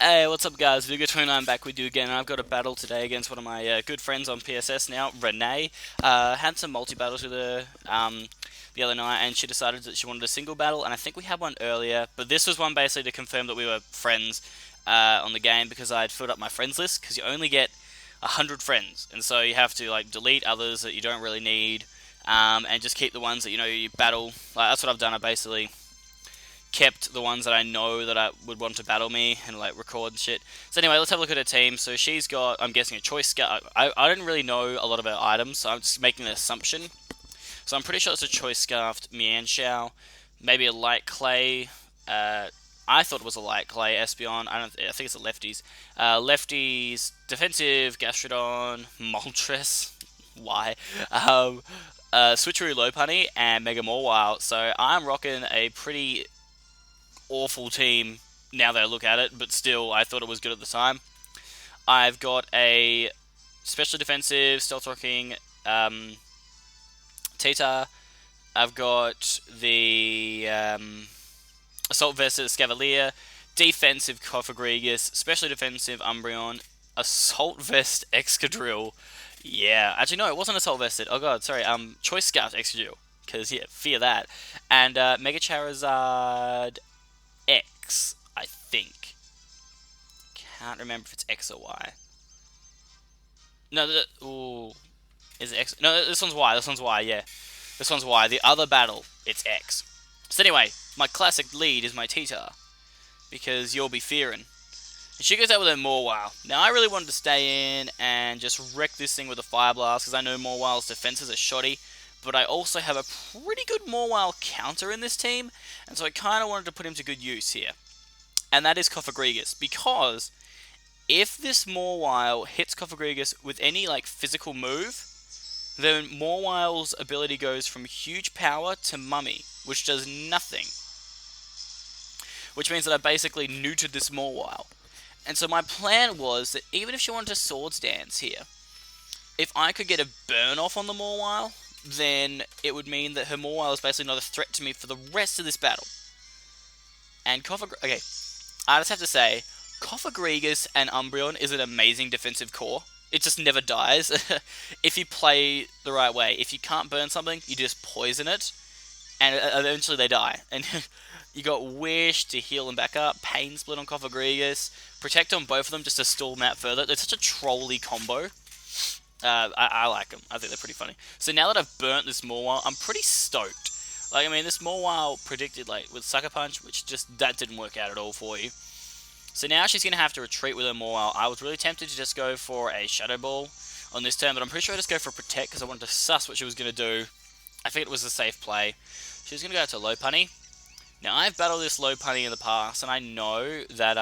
Hey, what's up guys? Verdugo29 back with you again. I've got a battle today against one of my good friends on PSS now, Rene. Had some multi-battles with her the other night, and she decided that she wanted a single battle, and I think we had one earlier, but this was one basically to confirm that we were friends on the game, because I'd filled up my friends list, because you only get 100 friends, and so you have to like delete others that you don't really need, and just keep the ones that you battle. Like, that's what I've done. I basically kept the ones that I know that I would want to battle me and like record and shit. So anyway, let's have a look at her team. So she's got, I'm guessing, a choice scout. I don't really know a lot of her items, so I'm just making an assumption. So I'm pretty sure it's a choice scarfed Mianshao, maybe a light clay. I thought it was a light clay Espeon. I think it's a lefties. Lefties defensive Gastrodon, Moltres. Why? Switcheroo Lopunny and Mega Mawile. So I'm rocking a pretty awful team now that I look at it, but still, I thought it was good at the time. I've got a special defensive, stealth rocking Tita. I've got the assault versus Scavalier, defensive Cofagrigus, special defensive Umbreon, assault vest Excadrill. Yeah, actually no, it wasn't assault vested. Oh god, sorry. Choice scout Excadrill, because yeah, fear that. And Mega Charizard X, I think. Can't remember if it's X or Y. No, ooh, is it X? No, this one's Y. This one's Y. Yeah, this one's Y. The other battle, it's X. So anyway, my classic lead is my Tita, because you'll be fearing. And she goes out with her Mawile. Now I really wanted to stay in and just wreck this thing with a Fire Blast, because I know Mawile's defenses are shoddy. But I also have a pretty good Mawile counter in this team, and so I kind of wanted to put him to good use here. And that is Cofagrigus, because if this Mawile hits Cofagrigus with any like physical move, then Mawile's ability goes from huge power to Mummy, which does nothing. Which means that I basically neutered this Mawile. And so my plan was that even if she wanted to Swords Dance here, if I could get a burn off on the Mawile, then it would mean that her Mawile is basically not a threat to me for the rest of this battle. And okay, I just have to say, Cofagrigus and Umbreon is an amazing defensive core. It just never dies if you play the right way. If you can't burn something, you just poison it, and eventually they die. And you got Wish to heal them back up, Pain Split on Cofagrigus, Protect on both of them just to stall them out further. They're such a trolly combo. I like them. I think they're pretty funny. So now that I've burnt this Mawile, I'm pretty stoked. Like, I mean, this Mawile predicted, like, with Sucker Punch, which that didn't work out at all for you. So now she's going to have to retreat with her Mawile. I was really tempted to just go for a Shadow Ball on this turn, but I'm pretty sure I just go for Protect because I wanted to suss what she was going to do. I think it was a safe play. She was going to go to Lopunny. Now, I've battled this Lopunny in the past, and I know that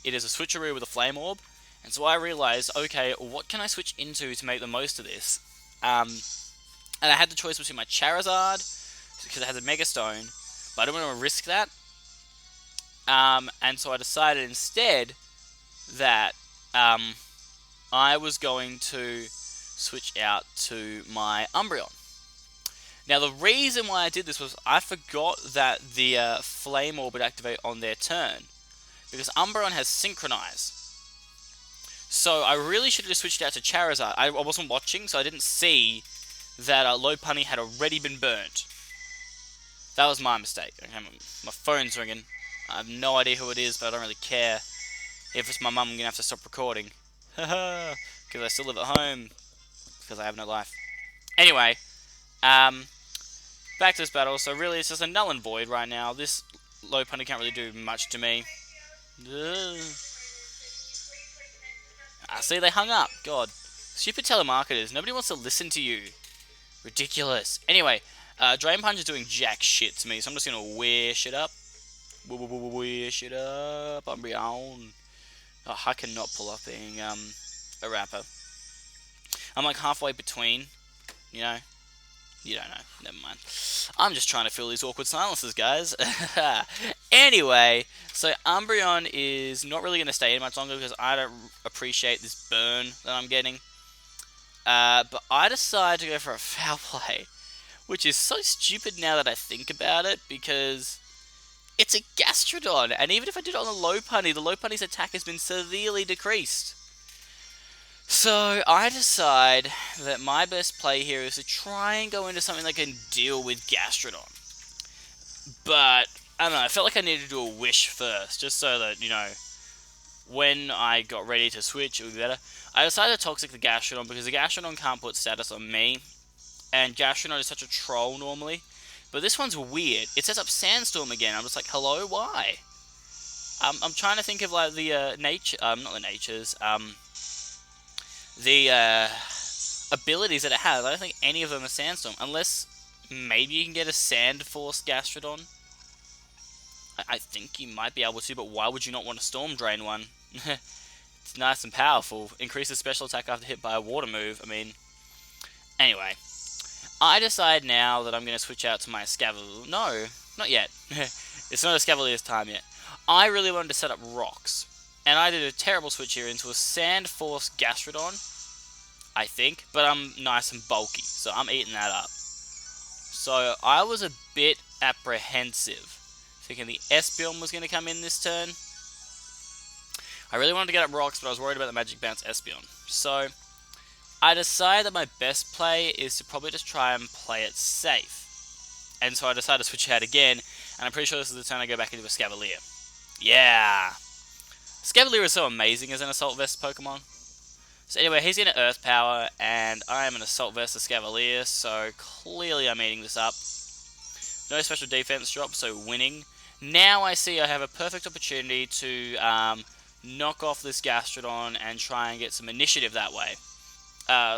it is a Switcheroo with a Flame Orb. And so I realized, okay, what can I switch into to make the most of this? And I had the choice between my Charizard, because it has a Mega Stone, but I don't want to risk that. And so I decided instead that I was going to switch out to my Umbreon. Now, the reason why I did this was I forgot that the Flame Orb would activate on their turn, because Umbreon has Synchronize. So I really should have just switched out to Charizard. I wasn't watching, so I didn't see that Lopunny had already been burnt. That was my mistake. Okay, my phone's ringing. I have no idea who it is, but I don't really care. If it's my mum, I'm going to have to stop recording. Haha, because I still live at home. Because I have no life. Anyway, back to this battle. So really, it's just a null and void right now. This Lopunny can't really do much to me. See, they hung up. God. Stupid telemarketers. Nobody wants to listen to you. Ridiculous. Anyway, Drain Punch is doing jack shit to me, so I'm just going to wish it up. Wish it up. Umbreon. Oh, I cannot pull off being a rapper. I'm like halfway between, you know. You don't know. Never mind. I'm just trying to fill these awkward silences, guys. Anyway, so Umbreon is not really going to stay in much longer because I don't appreciate this burn that I'm getting. But I decided to go for a foul play, which is so stupid now that I think about it, because It's a Gastrodon, and even if I did it on the Lopunny, the Lopunny's attack has been severely decreased. So I decide that my best play here is to try and go into something that can deal with Gastrodon. But, I don't know, I felt like I needed to do a wish first, just so that, when I got ready to switch, it would be better. I decided to Toxic the Gastrodon because the Gastrodon can't put status on me, and Gastrodon is such a troll normally. But this one's weird. It sets up Sandstorm again. I'm just like, hello, why? I'm trying to think of like the abilities that it has. I don't think any of them are Sandstorm, unless maybe you can get a Sand Force Gastrodon. I think you might be able to, but why would you not want a Storm Drain one? It's nice and powerful. Increases special attack after hit by a water move. I mean, anyway. I decide now that I'm going to switch out to my Escavalier. No, not yet. It's not Escavalier's time yet. I really wanted to set up rocks. And I did a terrible switch here into a Sand Force Gastrodon, I think. But I'm nice and bulky, so I'm eating that up. So I was a bit apprehensive, thinking the Espeon was going to come in this turn. I really wanted to get up rocks, but I was worried about the Magic Bounce Espeon. So I decided that my best play is to probably just try and play it safe. And so I decided to switch out again, and I'm pretty sure this is the turn I go back into Escavalier. Yeah! Escavalier is so amazing as an Assault Vest Pokemon. So anyway, he's in an Earth Power, and I am an Assault Vest Escavalier, so clearly I'm eating this up. No special defense drop, so winning. Now I see I have a perfect opportunity to knock off this Gastrodon and try and get some initiative that way.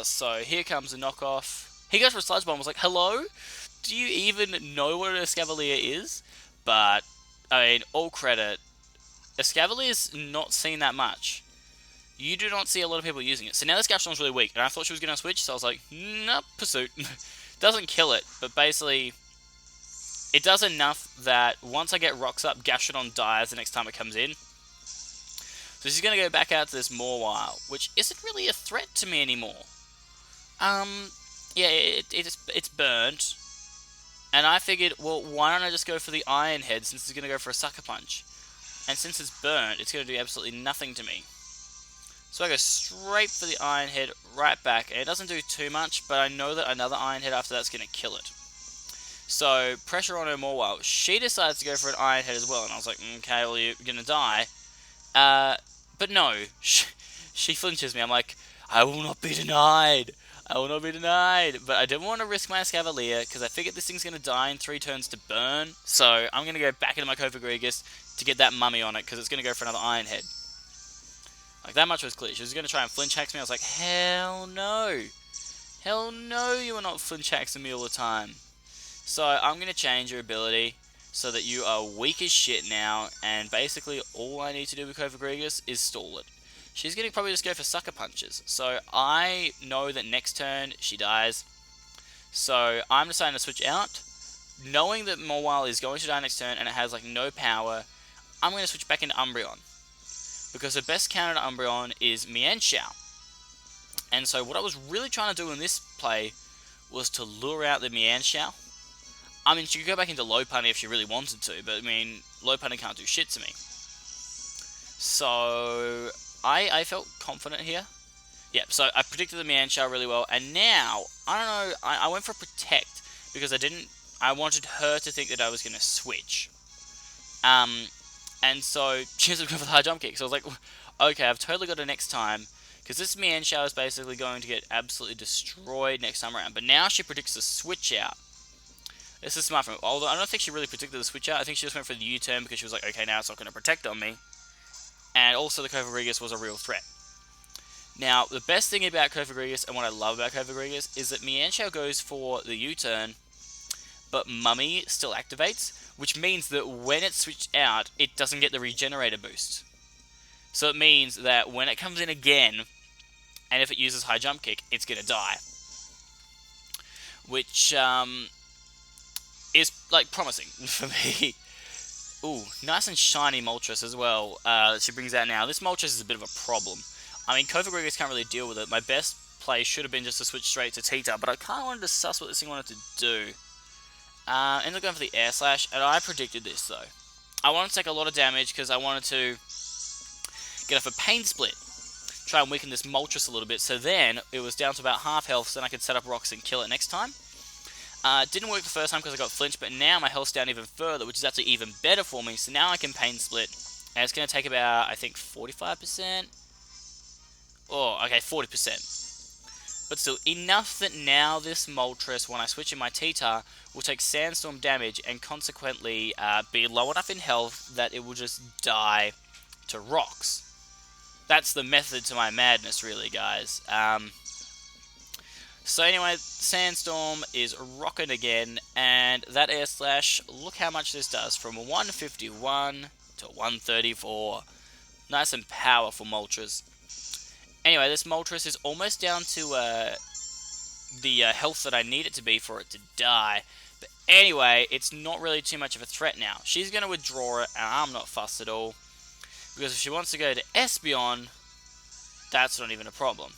So here comes the knockoff. He goes for a Sludge Bomb. I was like, hello? Do you even know what an Escavalier is? But, I mean, all credit. Escavalier's not seen that much. You do not see a lot of people using it. So now this Gastrodon's really weak, and I thought she was going to switch, so I was like, nope, Pursuit. Doesn't kill it, but basically, it does enough that once I get rocks up, Gastrodon dies the next time it comes in. So she's going to go back out to this Mawile, which isn't really a threat to me anymore. Yeah, it's burnt. And I figured, well, why don't I just go for the Iron Head since it's going to go for a Sucker Punch? And since it's burnt, it's going to do absolutely nothing to me. So I go straight for the Iron Head right back. And it doesn't do too much, but I know that another Iron Head after that's going to kill it. So, pressure on her Mawile. She decides to go for an Iron Head as well. And I was like, okay, well, you're going to die. But no, she flinches me. I'm like, I will not be denied. I will not be denied. But I didn't want to risk my Escavalier because I figured this thing's going to die in 3 turns to burn. So I'm going to go back into my Cofagrigus to get that mummy on it because it's going to go for another Iron Head. Like, that much was clear. She was going to try and flinch hacks me. I was like, hell no. Hell no, you are not flinch hacksing me all the time. So I'm going to change your ability so that you are weak as shit now, and basically all I need to do with Cofagrigus is stall it. She's going to probably just go for Sucker Punches, so I know that next turn she dies. So I'm deciding to switch out, knowing that Mawile is going to die next turn and it has like no power. I'm going to switch back into Umbreon, because the best counter to Umbreon is Mienshao. And so what I was really trying to do in this play was to lure out the Mienshao. I mean, she could go back into Lopunny if she really wanted to, but I mean, Lopunny can't do shit to me. So I felt confident here. Yeah, so I predicted the Mienshao really well, and now, I don't know, I went for Protect, because I wanted her to think that I was going to switch. And so she was going for the high jump kick, so I was like, okay, I've totally got it next time, because this Mienshao is basically going to get absolutely destroyed next time around. But now she predicts the switch out. This is smart from her. Although I don't think she really predicted the switch out. I think she just went for the U-turn because she was like, okay, now it's not going to protect on me. And also the Cofagrigus was a real threat. Now, the best thing about Cofagrigus, and what I love about Cofagrigus, is that Mienshao goes for the U-turn, but Mummy still activates, which means that when it's switched out, it doesn't get the Regenerator boost. So it means that when it comes in again, and if it uses high jump kick, it's going to die. Which, is, like, promising for me. Ooh, nice and shiny Moltres as well, that she brings out now. This Moltres is a bit of a problem. I mean, Cofagrigus can't really deal with it. My best play should have been just to switch straight to Tita, but I kind of wanted to suss what this thing wanted to do. Ended up going for the Air Slash, and I predicted this, though. I wanted to take a lot of damage because I wanted to get off a Pain Split. Try and weaken this Moltres a little bit, so then it was down to about half health, so then I could set up rocks and kill it next time. Didn't work the first time because I got flinched, but now my health's down even further, which is actually even better for me, so now I can Pain Split, and it's going to take about, I think, 45%? Oh, okay, 40%. But still, enough that now this Moltres, when I switch in my T-Tar, will take Sandstorm damage, and consequently be low enough in health that it will just die to rocks. That's the method to my madness, really, guys. So anyway, Sandstorm is rocking again, and that air slash, look how much this does, from 151 to 134. Nice and powerful Moltres. Anyway, this Moltres is almost down to the health that I need it to be for it to die. But anyway, it's not really too much of a threat now. She's going to withdraw it, and I'm not fussed at all. Because if she wants to go to Espeon, that's not even a problem.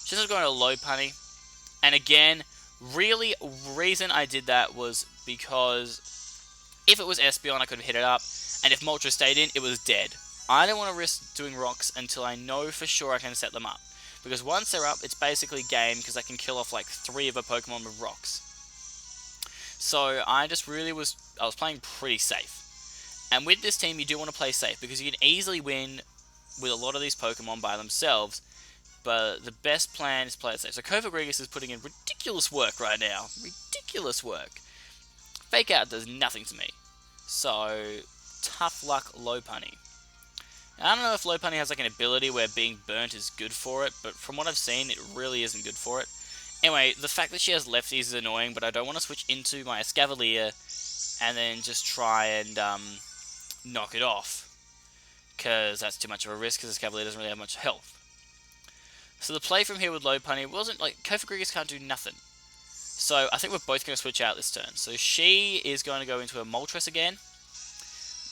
She's not going to low punny. And again, really, reason I did that was because if it was Espeon, I could have hit it up. And if Moltres stayed in, it was dead. I don't want to risk doing rocks until I know for sure I can set them up. Because once they're up, it's basically game, because I can kill off like 3 of a Pokemon with rocks. So I just really was playing pretty safe. And with this team, you do want to play safe, because you can easily win with a lot of these Pokemon by themselves, but the best plan is play it safe. So Cofagrigus is putting in ridiculous work right now. Ridiculous work. Fake Out does nothing to me. So, tough luck Lopunny. I don't know if Lopunny has like an ability where being burnt is good for it, but from what I've seen, it really isn't good for it. Anyway, the fact that she has lefties is annoying, but I don't want to switch into my Escavalier and then just try and knock it off, because that's too much of a risk, because Escavalier doesn't really have much health. So the play from here with Lopunny wasn't like, Cofagrigus can't do nothing. So I think we're both going to switch out this turn. So she is going to go into a Moltres again,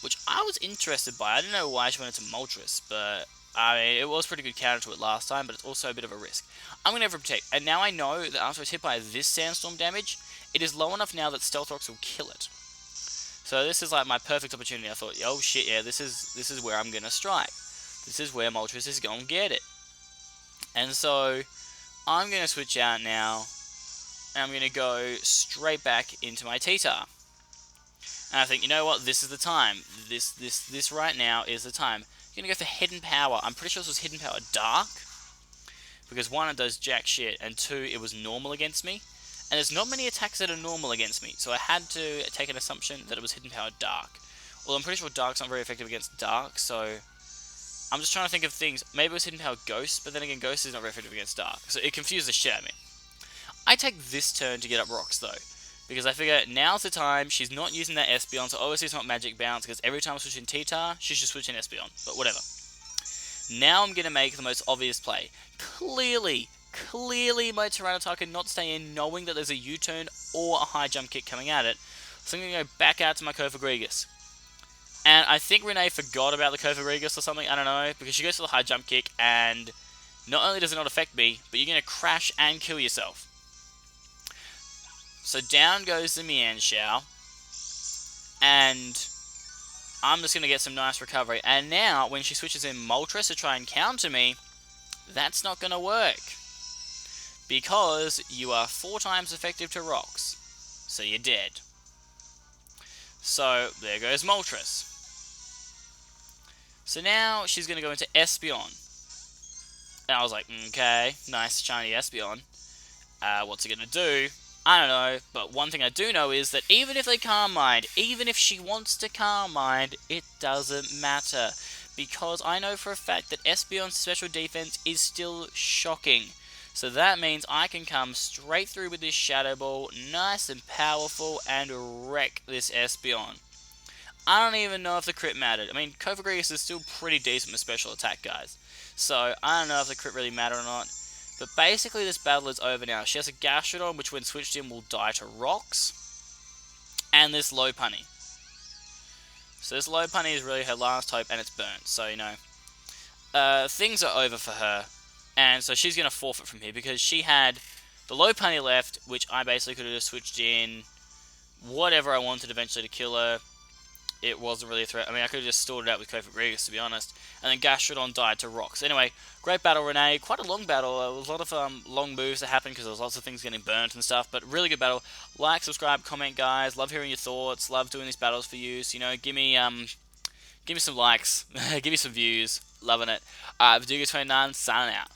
which I was interested by. I don't know why she went into Moltres, but I mean, it was pretty good counter to it last time, but it's also a bit of a risk. I'm going to Overprotect, and now I know that after it's hit by this Sandstorm damage, it is low enough now that Stealth Rocks will kill it. So this is like my perfect opportunity. I thought, oh shit, yeah, this is where I'm going to strike. This is where Moltres is going to get it. And so I'm going to switch out now, and I'm going to go straight back into my T-Tar. And I think, you know what, this is the time. This right now is the time. I'm going to go for Hidden Power. I'm pretty sure this was Hidden Power Dark, because 1, it does jack shit, and 2, it was normal against me. And there's not many attacks that are normal against me, so I had to take an assumption that it was Hidden Power Dark. Although I'm pretty sure Dark's not very effective against Dark, so I'm just trying to think of things. Maybe it was Hidden Power Ghost, but then again, Ghost is not very effective against Dark, so it confused the shit out of me. I take this turn to get up rocks, though, because I figure now's the time. She's not using that Espeon, so obviously it's not Magic Bounce, because every time I switch in T-Tar, she should switch in Espeon, but whatever. Now I'm going to make the most obvious play. Clearly my Tyranitar not stay in, knowing that there's a U-turn or a high jump kick coming at it, so I'm going to go back out to my Cofagrigus. And I think Rene forgot about the Cofagrigus or something, I don't know, because she goes for the high jump kick, and not only does it not affect me, but you're going to crash and kill yourself. So down goes the Mienshao, and I'm just going to get some nice recovery. And now, when she switches in Moltres to try and counter me, that's not going to work, because you are 4 times effective to rocks, so you're dead. So there goes Moltres. So now she's going to go into Espeon. And I was like, okay, nice shiny Espeon. What's it going to do? I don't know, but one thing I do know is that even if they Calm Mind, even if she wants to Calm Mind, it doesn't matter. Because I know for a fact that Espeon's special defense is still shocking. So that means I can come straight through with this Shadow Ball, nice and powerful, and wreck this Espeon. I don't even know if the crit mattered. I mean, Cofagrigus is still pretty decent with special attack, guys. So I don't know if the crit really mattered or not. But basically this battle is over now. She has a Gastrodon, which when switched in will die to rocks. And this Lopunny. So this Lopunny is really her last hope, and it's burnt. So, you know, things are over for her. And so she's going to forfeit from here, because she had the Lopunny left, which I basically could have just switched in whatever I wanted eventually to kill her. it wasn't really a threat. I mean, I could have just stored it out with Kofi Grievous, to be honest. And then Gastrodon died to rocks. Anyway, great battle, Rene. Quite a long battle. There was a lot of long moves that happened because there was lots of things getting burnt and stuff. But really good battle. Like, subscribe, comment, guys. Love hearing your thoughts. Love doing these battles for you. So, give me some likes. Give me some views. Loving it. Verdugo29, signing out.